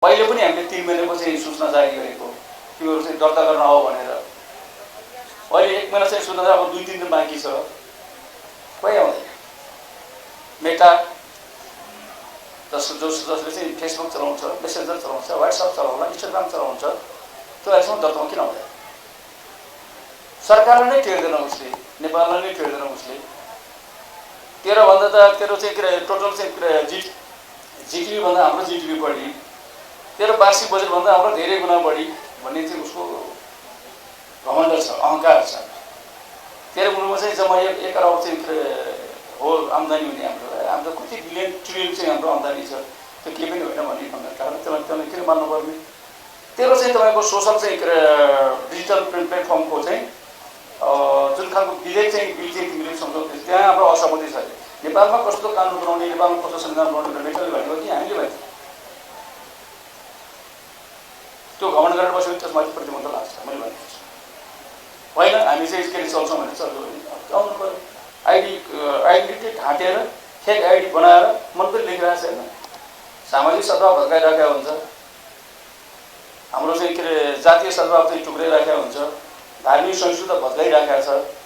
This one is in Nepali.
पहिले पनि हामीले 3 महिनापछि सूचना जारी गरेको तिमीहरू चाहिँ दर्ता गर्न आऊ भनेर। अहिले 1 महिना चाहिँ सूचना अब 2-3 दिन बाँकी छ, कोही आउँदैन। मेटा जसले चाहिँ फेसबुक चलाउँछ, मेसेन्जर चलाउँछ, व्हाट्सएप चलाउँछ, इन्स्टाग्राम चलाउँछ, त्यो अहिलेसम्म दर्तामा किन आउँदैन? सरकारले नै टेर्दैन उसले, नेपाललाई नै टेर्दैन उसले। तेरो भन्दा त तेरो चाहिँ टोटल चाहिँ जिटिपी भन्दा हाम्रो जिटिपी बढी, तेरो वार्षिक बजेट भन्दा हाम्रो धेरै गुणा बढी भन्ने चाहिँ उसको घमण्ड छ, अहङ्कार छ। तेरो मुलुकमा चाहिँ जम्मा 1 अरब चाहिँ हो आम्दानी हुने हाम्रो कति बिलियन ट्रिलियन चाहिँ हाम्रो आम्दानी छ, त्यो केही पनि होइन भन्ने कारण त्यसलाई किन मान्नु पर्ने? तेरो चाहिँ तपाईँको सोसल चाहिँ डिजिटल प्लेटफर्मको चाहिँ जुन खालको विधेयक चाहिँ बिल चाहिँ तिमीले सम्झौता त्यहाँ हाम्रो असहमति छ। नेपालमा कस्तो कानुन बनाउने, नेपालमा कस्तो संविधान बनाउने नेपालले भनेको कि हामीले भनेको त्यो घमण्ड गरेर बस्यो भने त्यसमाथि प्रतिबन्ध लाग्छ मैले भनेको छु। होइन हामी चाहिँ के चल्छौँ भने चल्यो भने आउनु पऱ्यो। आइडेन्टिटी ढाँटेर फेक आइडी बनाएर मन पनि लेखिरहेको छ होइन, सामाजिक सद्भाव भत्काइराखेको हुन्छ, हाम्रो चाहिँ जातीय सद्भाव चाहिँ टुक्राइराखेको हुन्छ, धार्मिक सहिष्णुता भत्काइराखेको छ।